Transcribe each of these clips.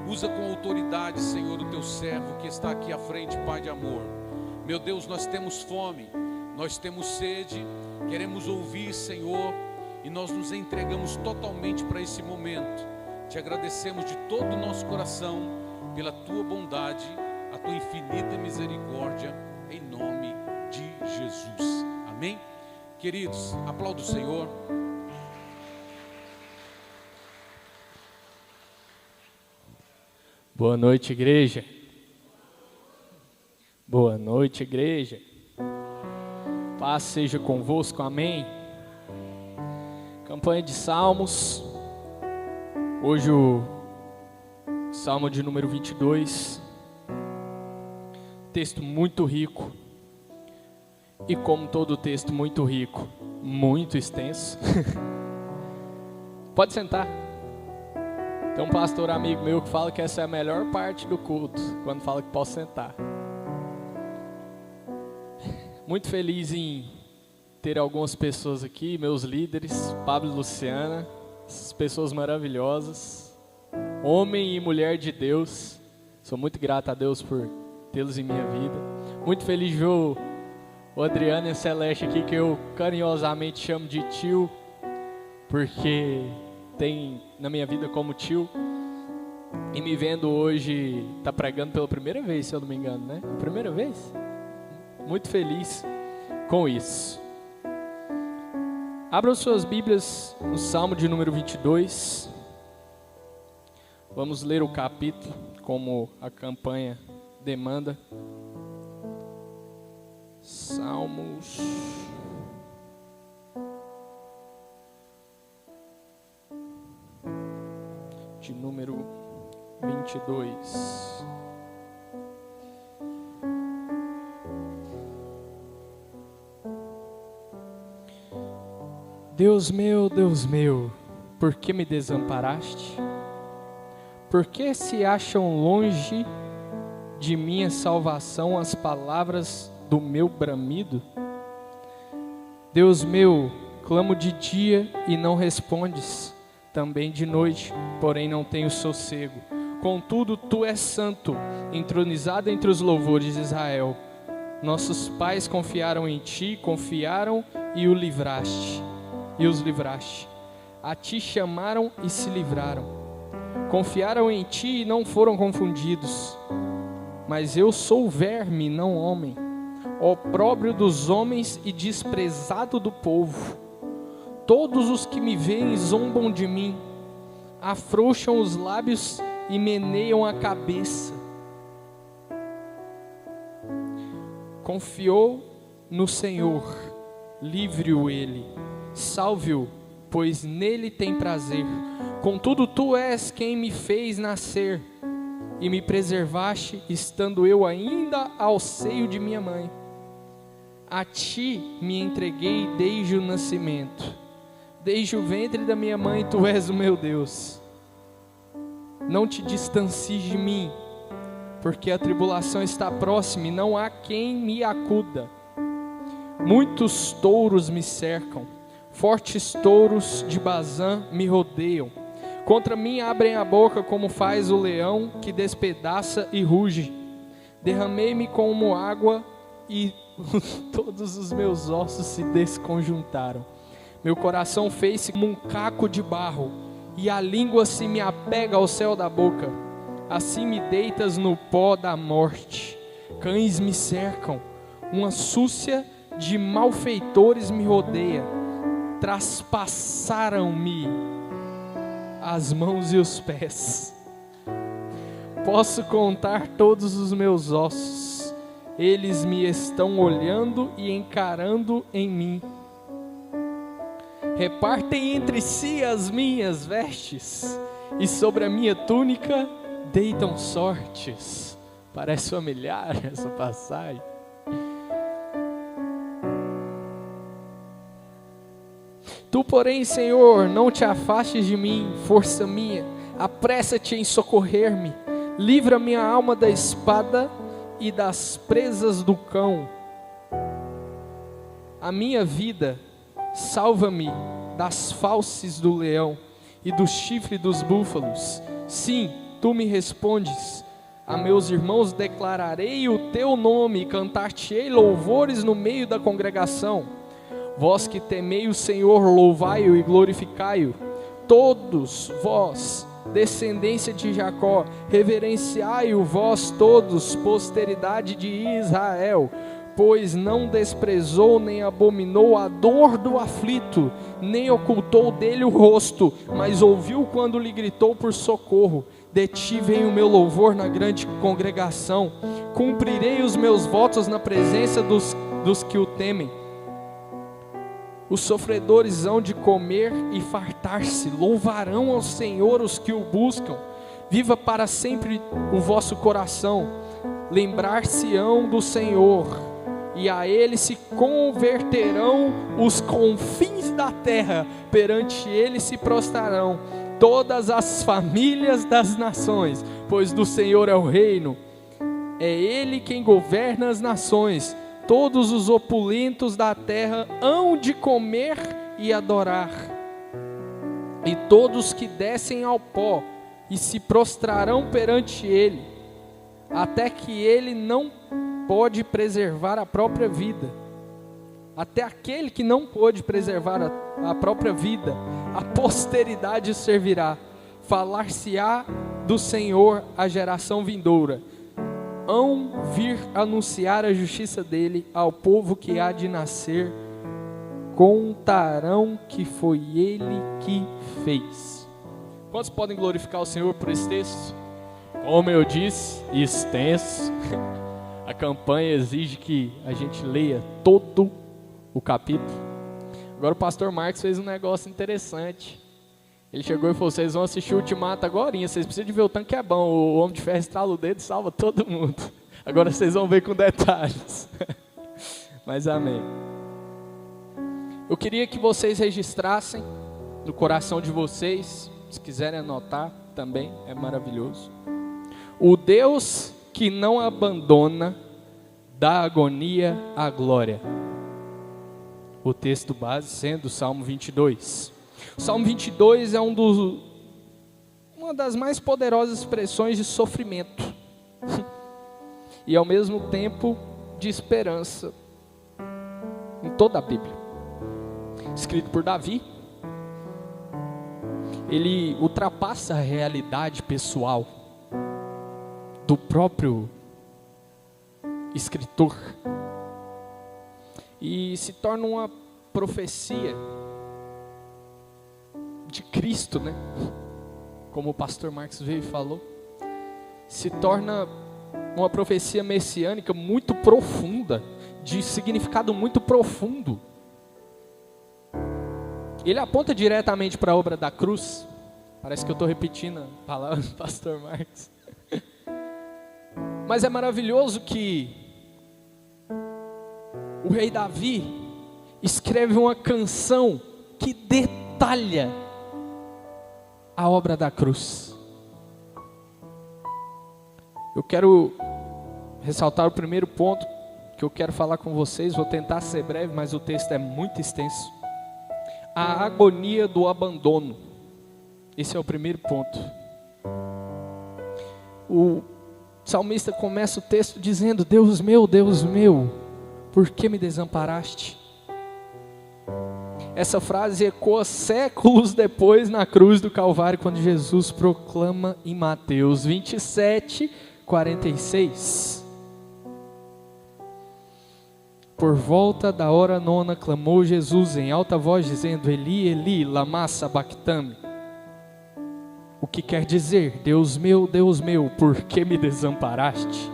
Usa com autoridade, Senhor, o teu servo que está aqui à frente, Pai de amor. Meu Deus, nós temos fome, nós temos sede, queremos ouvir, Senhor, e nós nos entregamos totalmente para esse momento. Te agradecemos de todo o nosso coração pela tua bondade, a tua infinita misericórdia, em nome de Jesus. Amém? Queridos, aplauda o Senhor. Boa noite, igreja. Boa noite, igreja. Paz seja convosco, amém. Campanha de Salmos. Hoje o Salmo de número 22. Texto muito rico. E como todo texto muito rico, muito extenso. Pode sentar. Tem um pastor amigo meu que fala que essa é a melhor parte do culto, quando fala que posso sentar. Muito feliz em ter algumas pessoas aqui, meus líderes, Pablo e Luciana, essas pessoas maravilhosas, homem e mulher de Deus. Sou muito grato a Deus por tê-los em minha vida. Muito feliz de ver o Adriano e a Celeste aqui, que eu carinhosamente chamo de tio, porque tem na minha vida como tio, e me vendo hoje, tá pregando pela primeira vez, se eu não me engano, né? Primeira vez? Muito feliz com isso. Abram suas Bíblias no Salmo de número 22. Vamos ler o capítulo, como a campanha demanda. Salmos de número 22. Deus meu, por que me desamparaste? Por que se acham longe de minha salvação as palavras do meu bramido? Deus meu, clamo de dia e não respondes, também de noite, porém não tenho sossego. Contudo, tu és santo, entronizado entre os louvores de Israel. Nossos pais confiaram em ti, e os livraste. A ti chamaram e se livraram. Confiaram em ti e não foram confundidos. Mas eu sou verme, não homem, opróbrio dos homens e desprezado do povo. Todos os que me veem zombam de mim, afrouxam os lábios e meneiam a cabeça. Confiou no Senhor, livre-o ele, salve-o, pois nele tem prazer. Contudo, tu és quem me fez nascer e me preservaste, estando eu ainda ao seio de minha mãe. A ti me entreguei desde o nascimento. Desde o ventre da minha mãe, tu és o meu Deus. Não te distancies de mim, porque a tribulação está próxima e não há quem me acuda. Muitos touros me cercam, fortes touros de Bazã me rodeiam. Contra mim abrem a boca como faz o leão que despedaça e ruge. Derramei-me como água e todos os meus ossos se desconjuntaram. Meu coração fez-se como um caco de barro, e a língua se me apega ao céu da boca. Assim me deitas no pó da morte. Cães me cercam, uma súcia de malfeitores me rodeia. Traspassaram-me as mãos e os pés. Posso contar todos os meus ossos. Eles me estão olhando e encarando em mim. Repartem entre si as minhas vestes, e sobre a minha túnica deitam sortes. Parece familiar essa passagem. Tu, porém, Senhor, não te afastes de mim, força minha, apressa-te em socorrer-me. Livra minha alma da espada e das presas do cão. A minha vida, salva-me das fauces do leão e do chifre dos búfalos. Sim, tu me respondes. A meus irmãos declararei o teu nome e cantar-te-ei louvores no meio da congregação. Vós que temei o Senhor, louvai-o e glorificai-o. Todos vós, descendência de Jacó, reverenciai-o vós todos, posteridade de Israel, pois não desprezou nem abominou a dor do aflito, nem ocultou dele o rosto, mas ouviu quando lhe gritou por socorro. De ti vem o meu louvor na grande congregação, cumprirei os meus votos na presença dos que o temem. Os sofredores hão de comer e fartar-se, louvarão ao Senhor os que o buscam. Viva para sempre o vosso coração, lembrar-se-ão do Senhor, e a Ele se converterão os confins da terra, perante Ele se prostrarão todas as famílias das nações, pois do Senhor é o reino, é Ele quem governa as nações. Todos os opulentos da terra hão de comer e adorar, e todos que descem ao pó e se prostrarão perante Ele, até que Ele não pode preservar a própria vida. Até aquele que não pôde preservar a própria vida, a posteridade servirá. Falar-se-á do Senhor a geração vindoura. Hão vir anunciar a justiça dele ao povo que há de nascer. Contarão que foi ele que fez. Quantos podem glorificar o Senhor por esse texto? Como eu disse, extenso. A campanha exige que a gente leia todo o capítulo. Agora o pastor Marcos fez um negócio interessante. Ele chegou e falou: vocês vão assistir o Ultimato agora, vocês precisam de ver o tanto que é bom. O Homem de Ferro estrala o dedo e salva todo mundo. Agora vocês vão ver com detalhes. Mas amém. Eu queria que vocês registrassem no coração de vocês, se quiserem anotar também, é maravilhoso. O Deus que não abandona, da agonia à glória. O texto base sendo o Salmo 22. O Salmo 22 é uma das mais poderosas expressões de sofrimento e ao mesmo tempo de esperança em toda a Bíblia. Escrito por Davi, ele ultrapassa a realidade pessoal do próprio escritor e se torna uma profecia de Cristo, né? Como o pastor Marcos veio e falou, se torna uma profecia messiânica muito profunda, de significado muito profundo. Ele aponta diretamente para a obra da cruz. Parece que eu estou repetindo a palavra do pastor Marcos. Mas é maravilhoso que o rei Davi escreve uma canção que detalha a obra da cruz. Eu quero ressaltar o primeiro ponto que eu quero falar com vocês. Vou tentar ser breve, mas o texto é muito extenso. A agonia do abandono. Esse é o primeiro ponto. O salmista começa o texto dizendo: Deus meu, por que me desamparaste? Essa frase ecoa séculos depois na cruz do Calvário, quando Jesus proclama em Mateus 27, 46. Por volta da hora nona, clamou Jesus em alta voz, dizendo: Eli, Eli, lama sabachthani. O que quer dizer: Deus meu, por que me desamparaste?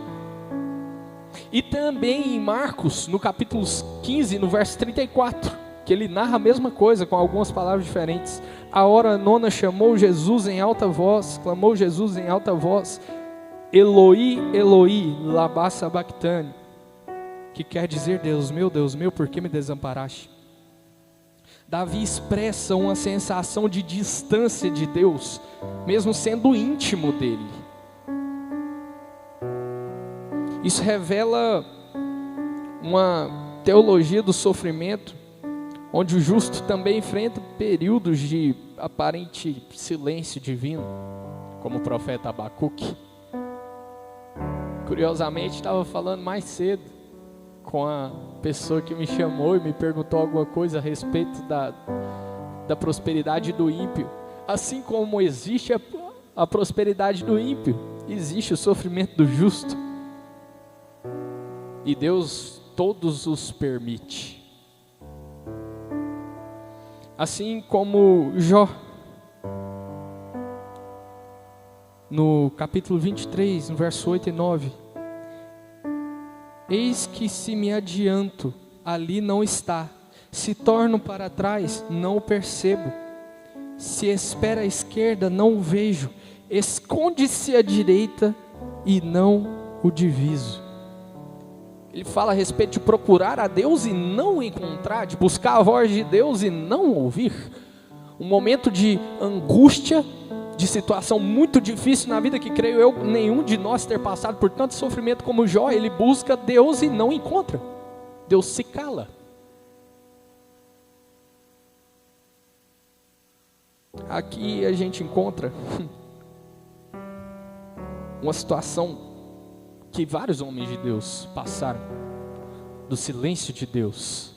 E também em Marcos, no capítulo 15, no verso 34, que ele narra a mesma coisa, com algumas palavras diferentes. A hora nona chamou Jesus em alta voz, clamou Jesus em alta voz: Eloi, Eloi, lama sabachthani. Que quer dizer: Deus meu, por que me desamparaste? Davi expressa uma sensação de distância de Deus, mesmo sendo íntimo dele. Isso revela uma teologia do sofrimento, onde o justo também enfrenta períodos de aparente silêncio divino, como o profeta Abacuque. Curiosamente, estava falando mais cedo com a pessoa que me chamou e me perguntou alguma coisa a respeito da prosperidade do ímpio. Assim como existe a prosperidade do ímpio, existe o sofrimento do justo. E Deus todos os permite. Assim como Jó, no capítulo 23, no verso 8 e 9. Eis que se me adianto, ali não está. Se torno para trás, não o percebo. Se espera à esquerda, não o vejo. Esconde-se à direita e não o diviso. Ele fala a respeito de procurar a Deus e não encontrar, de buscar a voz de Deus e não ouvir. Um momento de angústia, de situação muito difícil na vida, que creio eu, nenhum de nós ter passado por tanto sofrimento como Jó. Ele busca Deus e não encontra. Deus se cala. Aqui a gente encontra uma situação que vários homens de Deus passaram, do silêncio de Deus.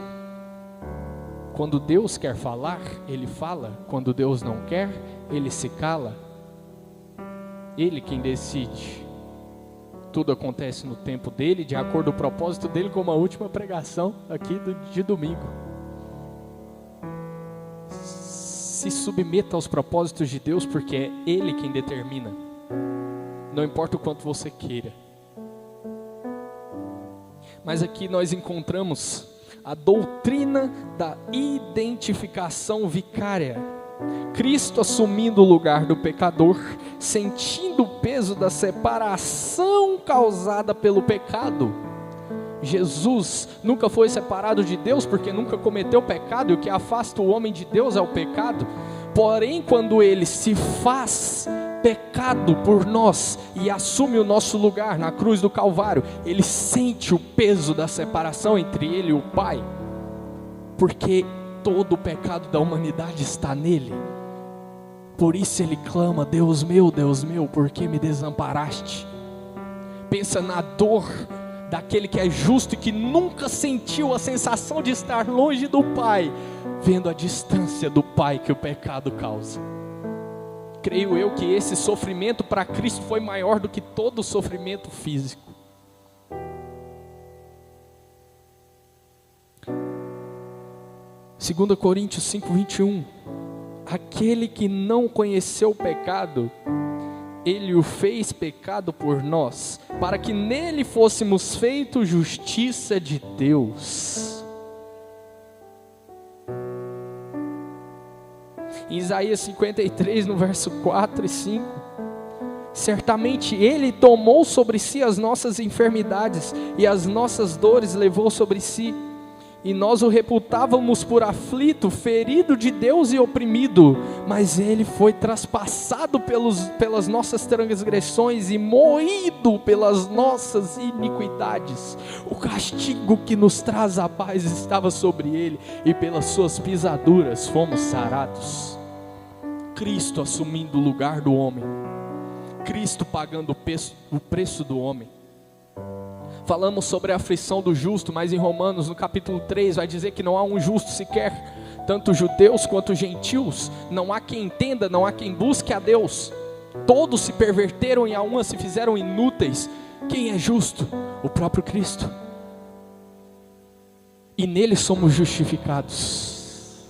Quando Deus quer falar, Ele fala. Quando Deus não quer, Ele se cala. Ele quem decide. Tudo acontece no tempo dele, de acordo com o propósito dele, como a última pregação aqui de domingo. Se submeta aos propósitos de Deus, porque é Ele quem determina. Não importa o quanto você queira. Mas aqui nós encontramos a doutrina da identificação vicária. Cristo assumindo o lugar do pecador, sentindo o peso da separação causada pelo pecado. Jesus nunca foi separado de Deus, porque nunca cometeu pecado, e o que afasta o homem de Deus é o pecado. Porém, quando Ele se faz pecado por nós e assume o nosso lugar na cruz do Calvário, Ele sente o peso da separação entre Ele e o Pai, porque todo o pecado da humanidade está nele. Por isso Ele clama: Deus meu, por que me desamparaste? Pensa na dor daquele que é justo e que nunca sentiu a sensação de estar longe do Pai, vendo a distância do Pai que o pecado causa. Creio eu que esse sofrimento para Cristo foi maior do que todo o sofrimento físico. Segundo Coríntios 5:21, aquele que não conheceu o pecado, Ele o fez pecado por nós, para que nele fôssemos feitos justiça de Deus. Em Isaías 53, no verso 4 e 5, certamente Ele tomou sobre si as nossas enfermidades, e as nossas dores levou sobre si, e nós o reputávamos por aflito, ferido de Deus e oprimido, mas Ele foi traspassado pelas nossas transgressões e moído pelas nossas iniquidades. O castigo que nos traz a paz estava sobre Ele, e pelas suas pisaduras fomos sarados. Cristo assumindo o lugar do homem, Cristo pagando o preço do homem. Falamos sobre a aflição do justo, mas em Romanos, no capítulo 3, vai dizer que não há um justo sequer, tanto judeus quanto gentios. Não há quem entenda, não há quem busque a Deus. Todos se perverteram e a uma se fizeram inúteis. Quem é justo? O próprio Cristo. E nele somos justificados,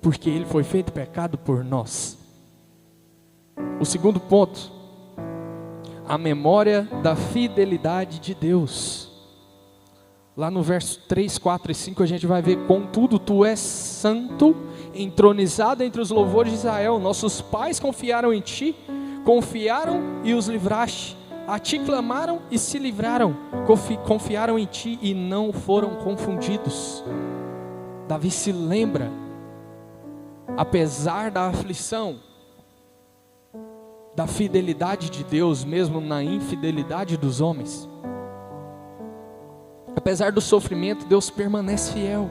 porque Ele foi feito pecado por nós. O segundo ponto, a memória da fidelidade de Deus. Lá no verso 3, 4 e 5 a gente vai ver: contudo tu és santo, entronizado entre os louvores de Israel. Nossos pais confiaram em ti, confiaram e os livraste. A ti clamaram e se livraram, confiaram em ti e não foram confundidos. Davi se lembra, apesar da aflição, da fidelidade de Deus, mesmo na infidelidade dos homens. Apesar do sofrimento, Deus permanece fiel.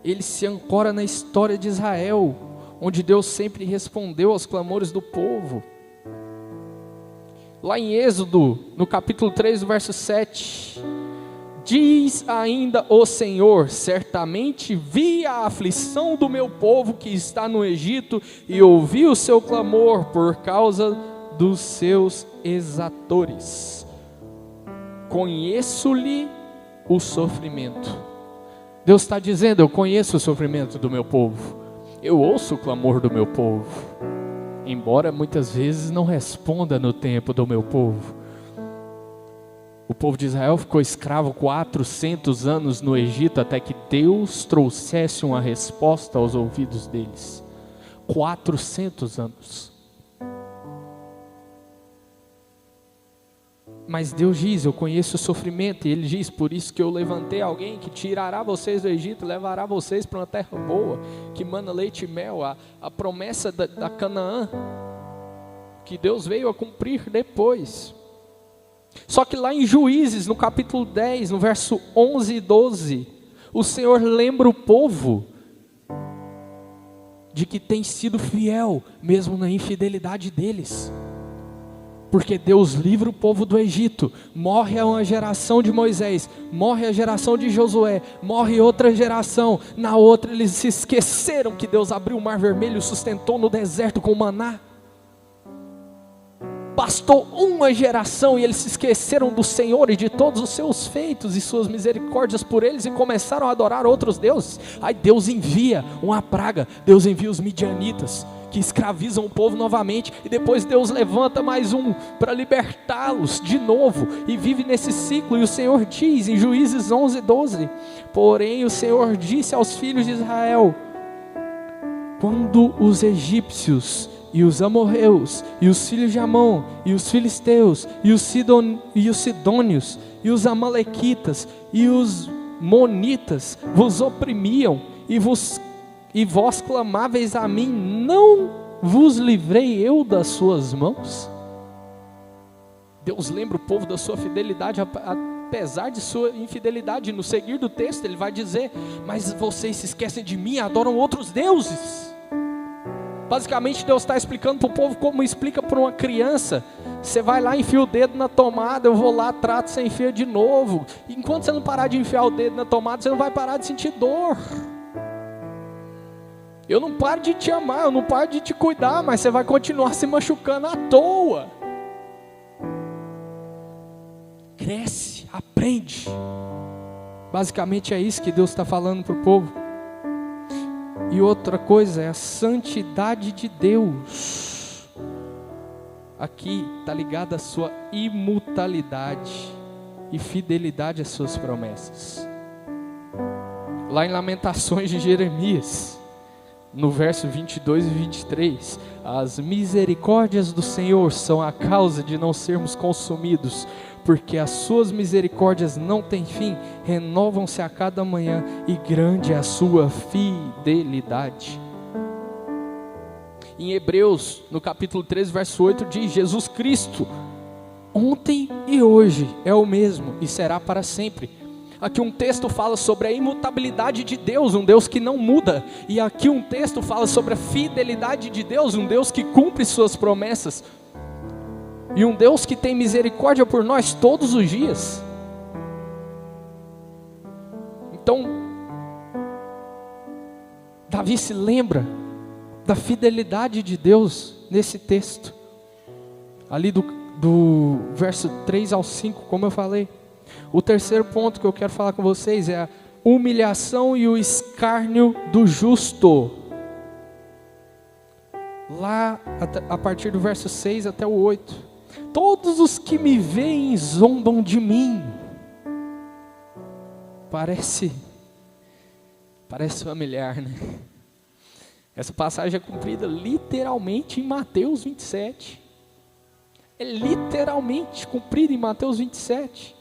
Ele se ancora na história de Israel, onde Deus sempre respondeu aos clamores do povo. Lá em Êxodo, no capítulo 3, verso 7, diz ainda o Senhor: certamente vi a aflição do meu povo que está no Egito e ouvi o seu clamor por causa dos seus exatores. Conheço-lhe o sofrimento. Deus está dizendo: eu conheço o sofrimento do meu povo, eu ouço o clamor do meu povo, embora muitas vezes não responda no tempo do meu povo. O povo de Israel ficou escravo 400 anos no Egito, até que Deus trouxesse uma resposta aos ouvidos deles. 400 anos. Mas Deus diz: eu conheço o sofrimento, e Ele diz: por isso que eu levantei alguém que tirará vocês do Egito, levará vocês para uma terra boa, que mana leite e mel, a promessa da Canaã, que Deus veio a cumprir depois. Só que lá em Juízes, no capítulo 10, no verso 11 e 12, o Senhor lembra o povo de que tem sido fiel, mesmo na infidelidade deles. Porque Deus livra o povo do Egito, morre uma geração de Moisés, morre a geração de Josué, morre outra geração, na outra eles se esqueceram que Deus abriu o mar vermelho e sustentou no deserto com maná. Bastou uma geração e eles se esqueceram do Senhor e de todos os seus feitos e suas misericórdias por eles e começaram a adorar outros deuses. Aí Deus envia uma praga, Deus envia os midianitas, que escravizam o povo novamente, e depois Deus levanta mais um para libertá-los de novo, e vive nesse ciclo. E o Senhor diz em Juízes 11, 12, porém o Senhor disse aos filhos de Israel: quando os egípcios e os amorreus, e os filhos de Amon, e os filisteus, e os sidônios, e os amalequitas, e os monitas vos oprimiam, e vós clamáveis a mim, não vos livrei eu das suas mãos? Deus lembra o povo da sua fidelidade, apesar de sua infidelidade. No seguir do texto ele vai dizer: mas vocês se esquecem de mim, adoram outros deuses. Basicamente Deus está explicando para o povo como explica para uma criança: você vai lá, enfia o dedo na tomada, eu vou lá, trato, você enfia de novo. Enquanto você não parar de enfiar o dedo na tomada, você não vai parar de sentir dor. Eu não paro de te amar, eu não paro de te cuidar, mas você vai continuar se machucando à toa. Cresce, aprende. Basicamente é isso que Deus está falando para o povo. E outra coisa é a santidade de Deus. Aqui está ligada a sua imutabilidade e fidelidade às suas promessas. Lá em Lamentações de Jeremias, no verso 22 e 23, as misericórdias do Senhor são a causa de não sermos consumidos, porque as suas misericórdias não têm fim, renovam-se a cada manhã, e grande é a sua fidelidade. Em Hebreus, no capítulo 13, verso 8, diz: Jesus Cristo, ontem e hoje é o mesmo, e será para sempre. Aqui um texto fala sobre a imutabilidade de Deus, um Deus que não muda. E aqui um texto fala sobre a fidelidade de Deus, um Deus que cumpre suas promessas. E um Deus que tem misericórdia por nós todos os dias. Então, Davi se lembra da fidelidade de Deus nesse texto. Ali do verso 3 ao 5, como eu falei. O terceiro ponto que eu quero falar com vocês é a humilhação e o escárnio do justo. Lá, a partir do verso 6 até o 8. Todos os que me veem zombam de mim. Parece familiar, né? Essa passagem é cumprida literalmente em Mateus 27. É literalmente cumprida em Mateus 27.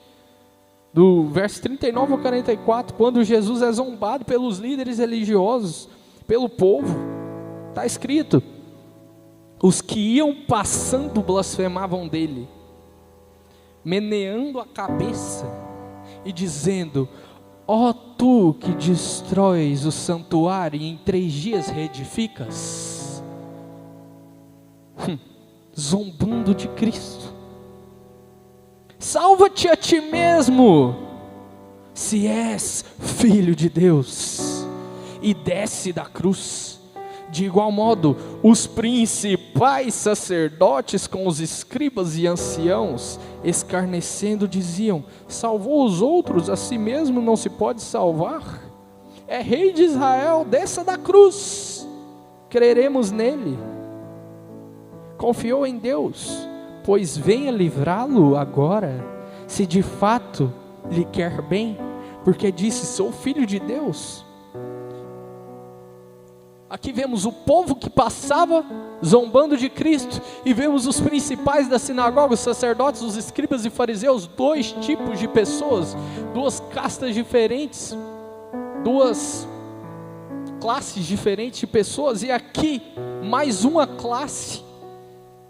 Do verso 39 ao 44, quando Jesus é zombado pelos líderes religiosos, pelo povo, está escrito: os que iam passando blasfemavam dele, meneando a cabeça e dizendo: ó tu que destróis o santuário e em 3 dias reedificas. zombando de Cristo. Salva-te a ti mesmo, se és filho de Deus, e desce da cruz. De igual modo, os principais sacerdotes com os escribas e anciãos, escarnecendo, diziam: salvou os outros, a si mesmo não se pode salvar? É rei de Israel, desça da cruz, creremos nele. Confiou em Deus, pois venha livrá-lo agora, se de fato lhe quer bem, porque disse: sou filho de Deus. Aqui vemos o povo que passava zombando de Cristo, e vemos os principais da sinagoga, os sacerdotes, os escribas e fariseus, dois tipos de pessoas, duas castas diferentes, duas classes diferentes de pessoas, e aqui mais uma classe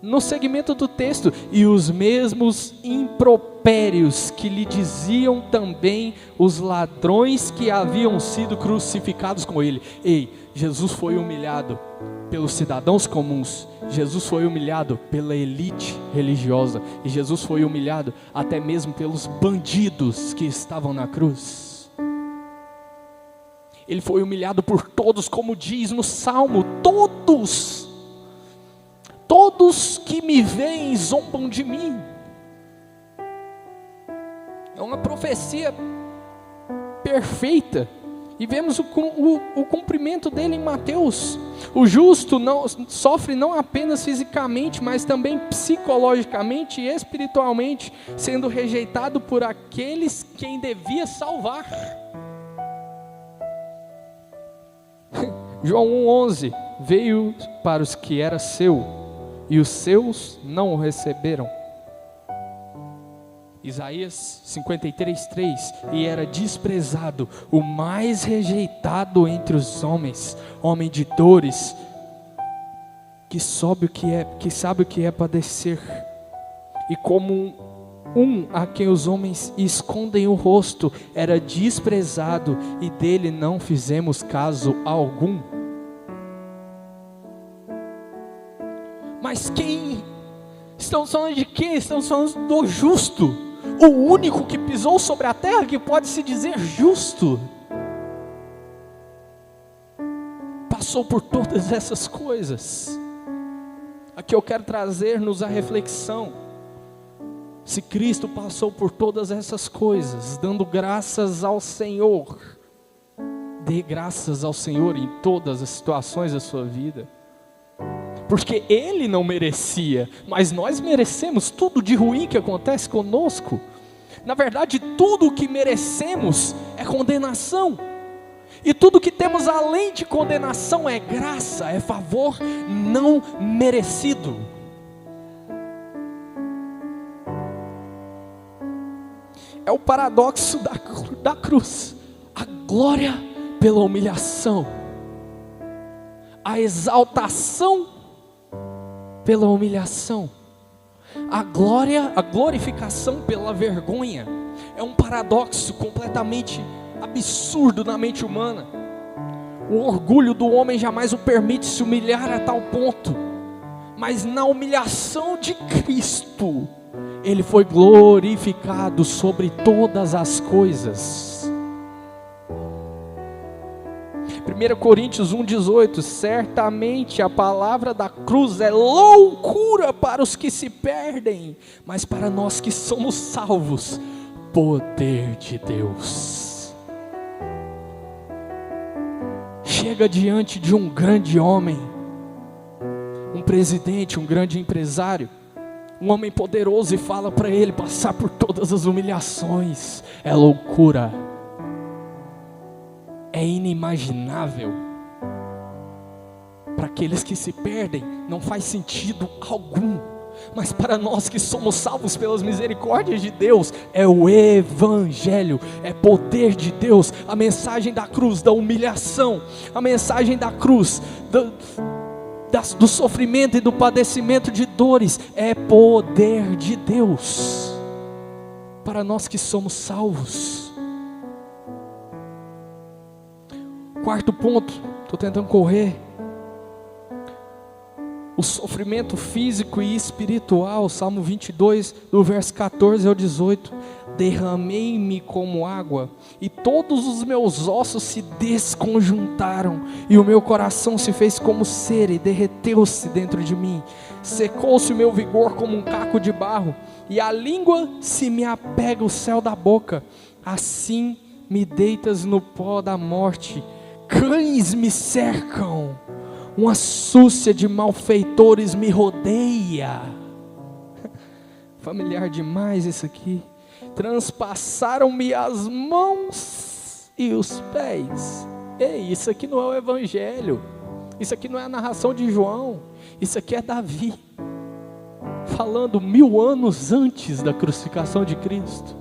no segmento do texto, e os mesmos impropérios que lhe diziam também os ladrões que haviam sido crucificados com ele. Ei, Jesus foi humilhado pelos cidadãos comuns, Jesus foi humilhado pela elite religiosa, e Jesus foi humilhado até mesmo pelos bandidos que estavam na cruz. Ele foi humilhado por todos, como diz no Salmo: todos que me veem zombam de mim. É uma profecia perfeita, e vemos o cumprimento dele em Mateus. O justo sofre não apenas fisicamente, mas também psicologicamente e espiritualmente, sendo rejeitado por aqueles quem devia salvar. João 1,11: veio para os que era seu, e os seus não o receberam. Isaías 53,3: e era desprezado, o mais rejeitado entre os homens, homem de dores, que sabe o que é padecer, e como um a quem os homens escondem o rosto, era desprezado, e dele não fizemos caso algum. Mas quem? Estamos falando de quem? Estamos falando do justo, o único que pisou sobre a terra, que pode se dizer justo, passou por todas essas coisas. Aqui eu quero trazer-nos a reflexão: se Cristo passou por todas essas coisas, dando graças ao Senhor, dê graças ao Senhor em todas as situações da sua vida, porque Ele não merecia, mas nós merecemos tudo de ruim que acontece conosco. Na verdade, tudo o que merecemos é condenação, e tudo que temos além de condenação é graça, é favor não merecido. É o paradoxo da cruz: a glória pela humilhação, a exaltação pela humilhação, a glorificação pela vergonha. É um paradoxo completamente absurdo na mente humana. O orgulho do homem jamais o permite se humilhar a tal ponto, mas na humilhação de Cristo, Ele foi glorificado sobre todas as coisas. 1 Coríntios 1,18: certamente a palavra da cruz é loucura para os que se perdem, mas para nós que somos salvos, poder de Deus. Chega diante de um grande homem, um presidente, um grande empresário, um homem poderoso, e fala para ele passar por todas as humilhações. É loucura, é inimaginável. Para aqueles que se perdem, não faz sentido algum, mas para nós que somos salvos pelas misericórdias de Deus, é o Evangelho, é poder de Deus. A mensagem da cruz, da humilhação, a mensagem da cruz, do sofrimento e do padecimento de dores, é poder de Deus para nós que somos salvos. Quarto ponto, estou tentando correr. o sofrimento físico e espiritual. Salmo 22, do verso 14 ao 18. Derramei-me como água, e todos os meus ossos se desconjuntaram, e o meu coração se fez como cera, e derreteu-se dentro de mim. Secou-se o meu vigor como um caco de barro, e a língua se me apega ao céu da boca. Assim me deitas no pó da morte, cães me cercam, uma súcia de malfeitores me rodeia. Familiar demais isso aqui. Transpassaram-me as mãos e os pés. Ei, isso aqui não é o Evangelho, isso aqui não é a narração de João, isso aqui é Davi, falando 1000 anos antes da crucificação de Cristo.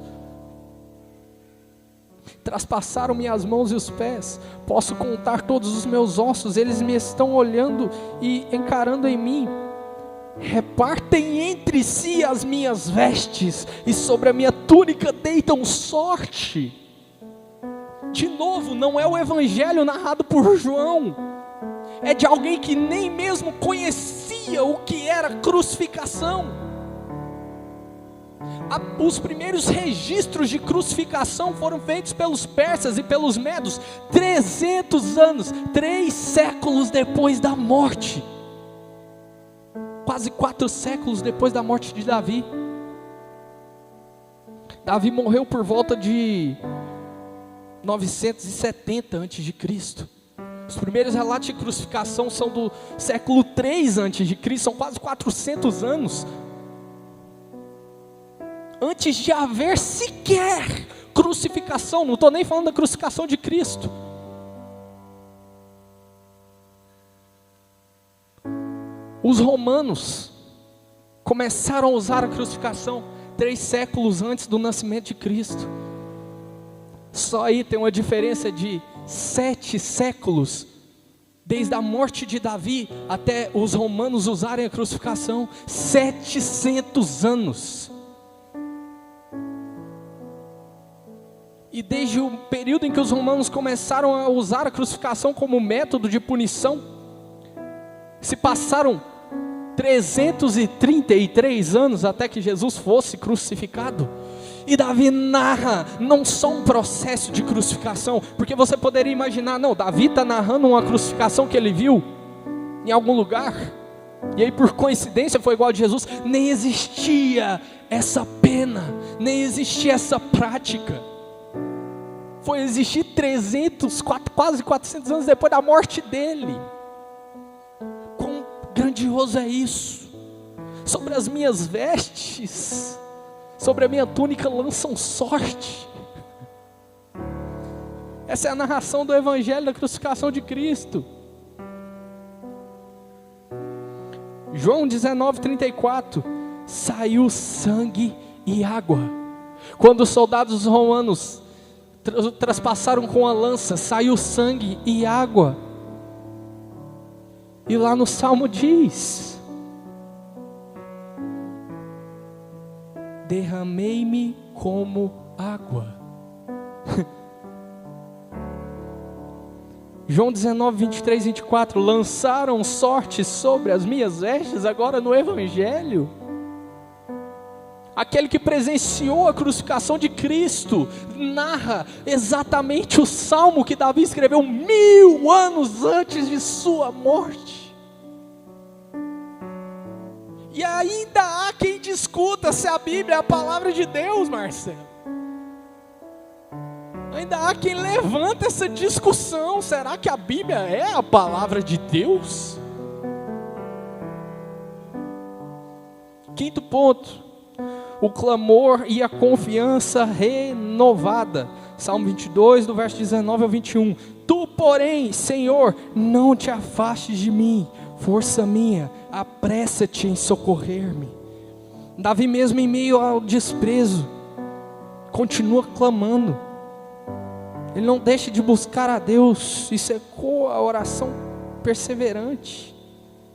Traspassaram-me as mãos e os pés, posso contar todos os meus ossos, eles me estão olhando e encarando em mim. Repartem entre si as minhas vestes, e sobre a minha túnica deitam sorte. De novo, não é o Evangelho narrado por João, é de alguém que nem mesmo conhecia o que era crucificação. Os primeiros registros de crucificação foram feitos pelos persas e pelos medos 300 anos, 3 séculos depois da morte. Quase 4 séculos depois da morte de Davi. Davi morreu por volta de 970 a.C. Os primeiros relatos de crucificação são do século 3 a.C., são quase 400 anos. Antes de haver sequer crucificação, não estou nem falando da crucificação de Cristo. Os romanos começaram a usar a crucificação 3 séculos antes do nascimento de Cristo. Só aí tem uma diferença de 7 séculos, desde a morte de Davi até os romanos usarem a crucificação. 700 anos. E desde o período em que os romanos começaram a usar a crucificação como método de punição, se passaram 333 anos até que Jesus fosse crucificado. E Davi narra não só um processo de crucificação, porque você poderia imaginar, não, Davi está narrando uma crucificação que ele viu em algum lugar, e aí por coincidência foi igual a de Jesus. Nem existia essa pena, nem existia essa prática. Foi existir 300, quase 400 anos depois da morte dele. Quão grandioso é isso! Sobre as minhas vestes, sobre a minha túnica lançam sorte. Essa é a narração do Evangelho da crucificação de Cristo. João 19:34, saiu sangue e água. Quando os soldados romanos traspassaram com a lança, saiu sangue e água. E lá no Salmo diz: derramei-me como água. João 19:23-24, lançaram sorte sobre as minhas vestes. Agora no Evangelho, aquele que presenciou a crucificação de Cristo narra exatamente o salmo que Davi escreveu 1000 anos antes de sua morte. E ainda há quem discuta se a Bíblia é a palavra de Deus, Marcelo. Ainda há quem levanta essa discussão. Será que a Bíblia é a palavra de Deus? Quinto ponto, o clamor e a confiança renovada. Salmo 22, do verso 19 ao 21. Tu, porém, Senhor, não te afastes de mim, força minha, apressa-te em socorrer-me. Davi, mesmo em meio ao desprezo, continua clamando. Ele não deixa de buscar a Deus. Isso ecoa a oração perseverante,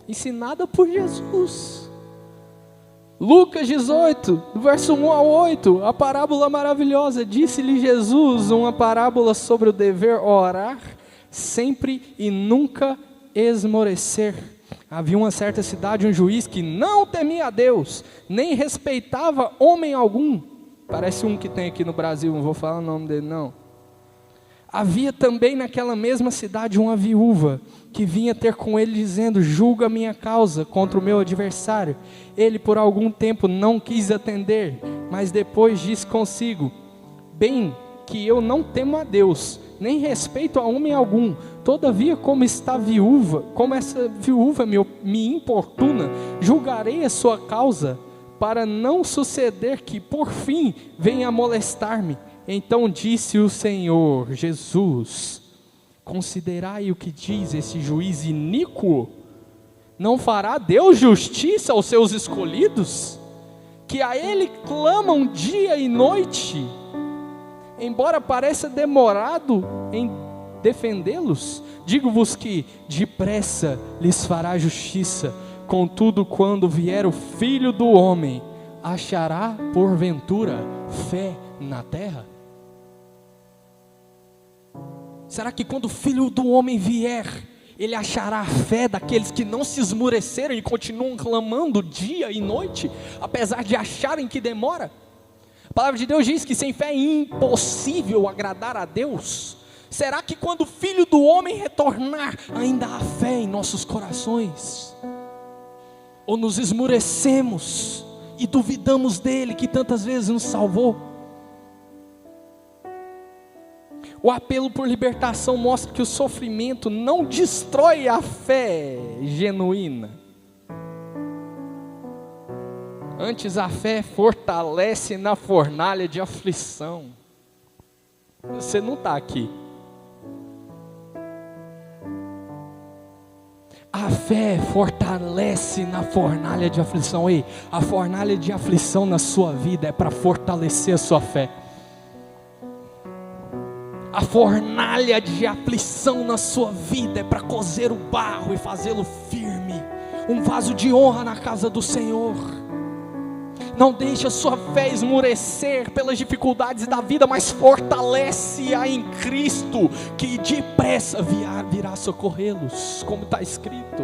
ensinada por Jesus. Lucas 18, verso 1 ao 8, a parábola maravilhosa. Disse-lhe Jesus uma parábola sobre o dever orar sempre e nunca esmorecer. Havia uma certa cidade um juiz que não temia a Deus, nem respeitava homem algum. Parece um que tem aqui no Brasil, não vou falar o nome dele não. Havia também naquela mesma cidade uma viúva, que vinha ter com ele dizendo: julga a minha causa contra o meu adversário. Ele por algum tempo não quis atender, mas depois disse consigo: bem que eu não temo a Deus, nem respeito a homem algum, todavia como essa viúva me importuna, julgarei a sua causa, para não suceder que por fim venha a molestar-me. Então disse o Senhor Jesus: considerai o que diz esse juiz iníquo. Não fará Deus justiça aos seus escolhidos, que a Ele clamam dia e noite? Embora pareça demorado em defendê-los, digo-vos que depressa lhes fará justiça. Contudo, quando vier o Filho do Homem, achará porventura fé na terra? Será que quando o Filho do Homem vier, Ele achará a fé daqueles que não se esmureceram e continuam clamando dia e noite, apesar de acharem que demora? A palavra de Deus diz que sem fé é impossível agradar a Deus. Será que quando o Filho do Homem retornar, ainda há fé em nossos corações? Ou nos esmurecemos e duvidamos dele, que tantas vezes nos salvou? O apelo por libertação mostra que o sofrimento não destrói a fé genuína. Antes, a fé fortalece na fornalha de aflição. Você não está aqui. A fé fortalece na fornalha de aflição. Ei, a fornalha de aflição na sua vida é para fortalecer a sua fé. A fornalha de aflição na sua vida é para cozer o barro e fazê-lo firme, um vaso de honra na casa do Senhor. Não deixe a sua fé esmurecer pelas dificuldades da vida, mas fortalece-a em Cristo, que depressa virá socorrê-los, como está escrito.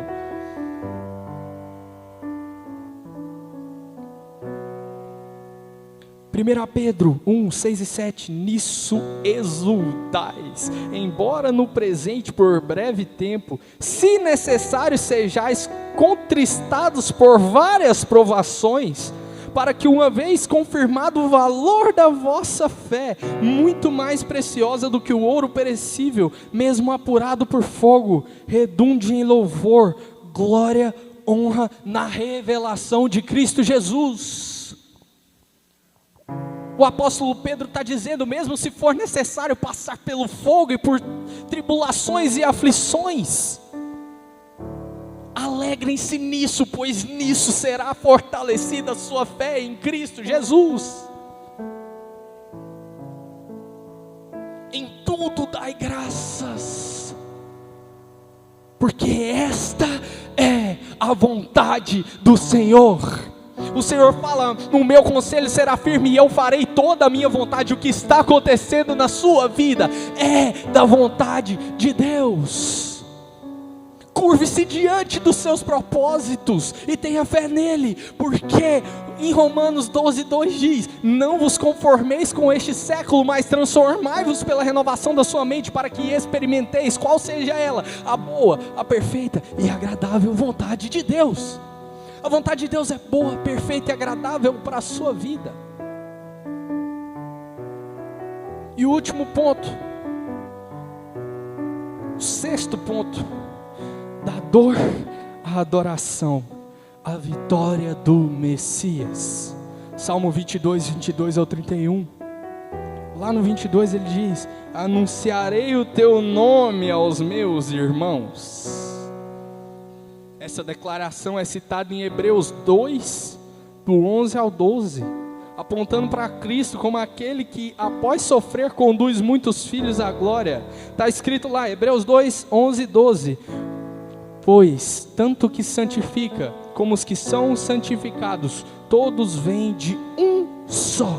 Primeira Pedro 1, 6 e 7, nisso exultais, embora no presente por breve tempo, se necessário sejais contristados por várias provações, para que uma vez confirmado o valor da vossa fé, muito mais preciosa do que o ouro perecível, mesmo apurado por fogo, redunde em louvor, glória, honra na revelação de Cristo Jesus. O apóstolo Pedro está dizendo, mesmo se for necessário passar pelo fogo e por tribulações e aflições, alegrem-se nisso, pois nisso será fortalecida a sua fé em Cristo Jesus. Em tudo dai graças, porque esta é a vontade do Senhor. O Senhor fala, no meu conselho será firme e eu farei toda a minha vontade. O que está acontecendo na sua vida é da vontade de Deus. Curve-se diante dos seus propósitos e tenha fé nele, porque em Romanos 12, 2 diz, não vos conformeis com este século, mas transformai-vos pela renovação da sua mente, para que experimenteis qual seja ela, a boa, a perfeita e agradável vontade de Deus. A vontade de Deus é boa, perfeita e agradável para a sua vida. E o último ponto, o sexto ponto, da dor à adoração, a vitória do Messias. Salmo 22, 22 ao 31. Lá no 22 ele diz, anunciarei o teu nome aos meus irmãos. Essa declaração é citada em Hebreus 2, do 11 ao 12, apontando para Cristo como aquele que, após sofrer, conduz muitos filhos à glória. Está escrito lá, Hebreus 2, 11 e 12, pois tanto que santifica, como os que são santificados, todos vêm de um só.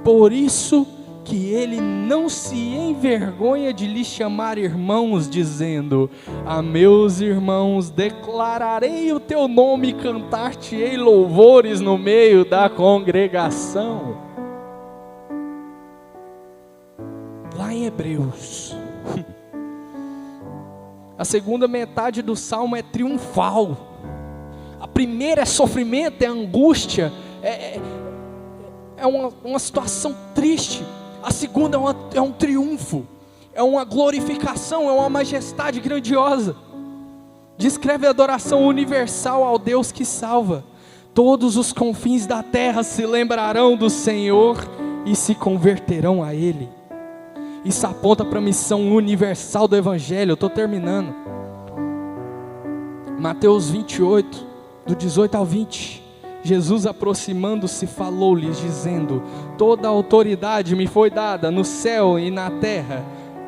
Por isso que ele não se envergonha de lhe chamar irmãos, dizendo: a meus irmãos declararei o teu nome e cantar-te-ei louvores no meio da congregação. Lá em Hebreus, a segunda metade do salmo é triunfal. A primeira é sofrimento, é angústia, é uma situação triste. A segunda é um triunfo, é uma glorificação, é uma majestade grandiosa. Descreve a adoração universal ao Deus que salva. Todos os confins da terra se lembrarão do Senhor e se converterão a Ele. Isso aponta para a missão universal do Evangelho. Eu estou terminando. Mateus 28, do 18 ao 20. Jesus, aproximando-se, falou-lhes, dizendo: toda a autoridade me foi dada no céu e na terra.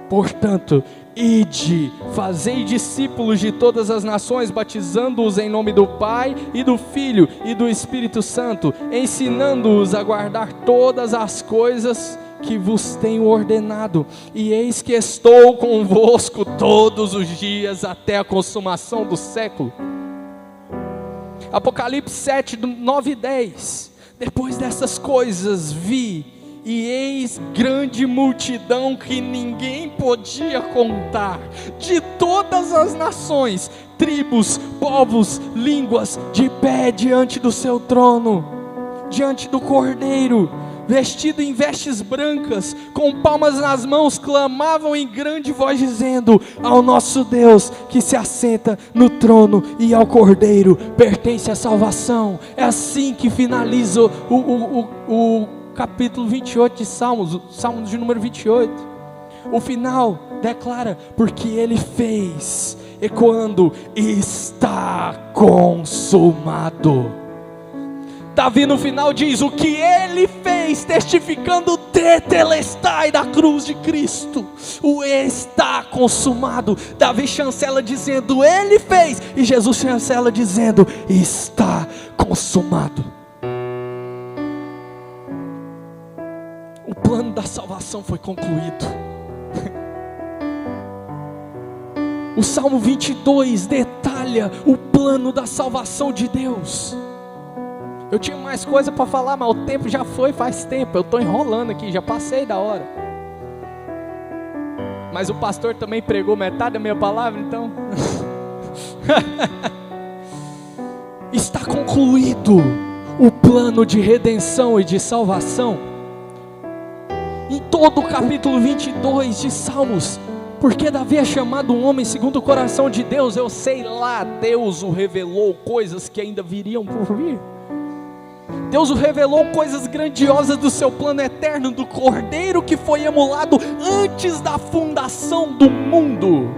Portanto, ide, fazei discípulos de todas as nações, batizando-os em nome do Pai e do Filho e do Espírito Santo, ensinando-os a guardar todas as coisas que vos tenho ordenado, e eis que estou convosco todos os dias até a consumação do século. Apocalipse 7, 9 e 10. Depois dessas coisas vi, e eis grande multidão que ninguém podia contar, de todas as nações, tribos, povos, línguas, de pé diante do seu trono, diante do Cordeiro, vestido em vestes brancas, com palmas nas mãos, clamavam em grande voz, dizendo: ao nosso Deus que se assenta no trono e ao Cordeiro pertence a salvação. É assim que finaliza o capítulo 28 de Salmos, Salmo de número 28. O final declara: porque Ele fez, ecoando: está consumado. Davi no final diz: o que Ele fez, testificando tetelestai da cruz de Cristo, o está consumado. Davi chancela dizendo: Ele fez, e Jesus chancela dizendo: está consumado. O plano da salvação foi concluído. O Salmo 22 detalha o plano da salvação de Deus. Eu tinha mais coisa para falar, mas o tempo já foi faz tempo. Eu estou enrolando aqui, já passei da hora. Mas o pastor também pregou metade da minha palavra, então. Está concluído o plano de redenção e de salvação. Em todo o capítulo 22 de Salmos, porque Davi é chamado um homem segundo o coração de Deus, eu sei lá, Deus o revelou coisas que ainda viriam por vir. Deus o revelou coisas grandiosas do seu plano eterno, do Cordeiro que foi emulado antes da fundação do mundo,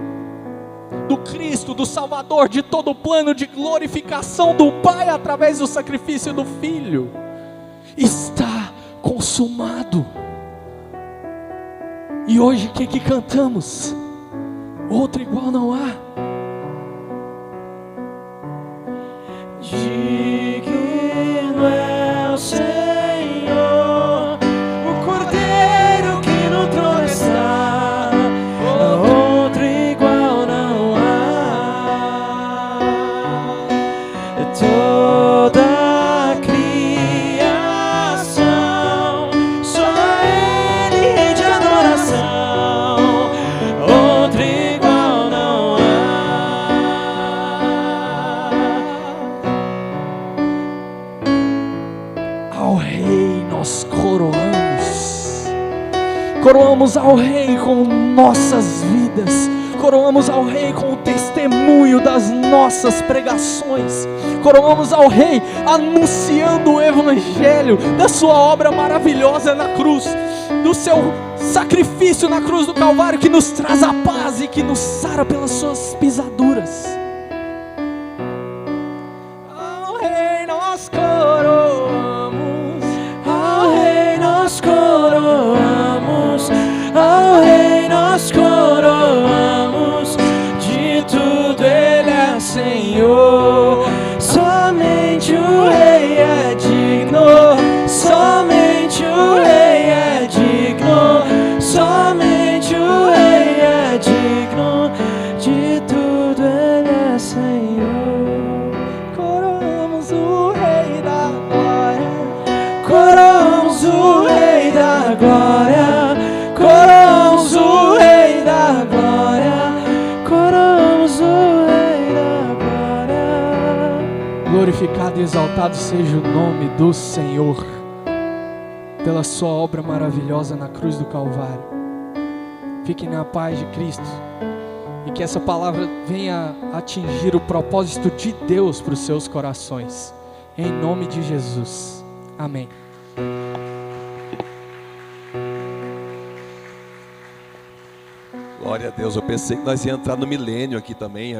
do Cristo, do Salvador, de todo o plano de glorificação do Pai através do sacrifício do Filho. Está consumado. E hoje o que cantamos? Outro igual não há. Digno é o Senhor, o Cordeiro que no trono está, outro igual não há. Toda a criação, só Ele rei de adoração, outro igual não há. Ao Rei nós coroamos ao Rei com nossas vidas, coroamos ao Rei com o testemunho das nossas pregações, coroamos ao Rei anunciando o Evangelho, da sua obra maravilhosa na cruz, do seu sacrifício na cruz do Calvário, que nos traz a paz e que nos sara pelas suas pisaduras. Ao Rei nós coroamos, Ao Rei nós coroamos, ao Rei nós coroamos, de tudo Ele é Senhor. Somente o Rei é digno, somente o Rei é digno. coroamos o Rei da Glória, coroamos o Rei da Glória, coroamos o Rei da Glória. Glorificado e exaltado seja o nome do Senhor, pela sua obra maravilhosa na cruz do Calvário. Fiquem na paz de Cristo, e que essa palavra venha atingir o propósito de Deus para os seus corações, em nome de Jesus, amém. Glória a Deus, eu pensei que nós ia entrar no milênio aqui também.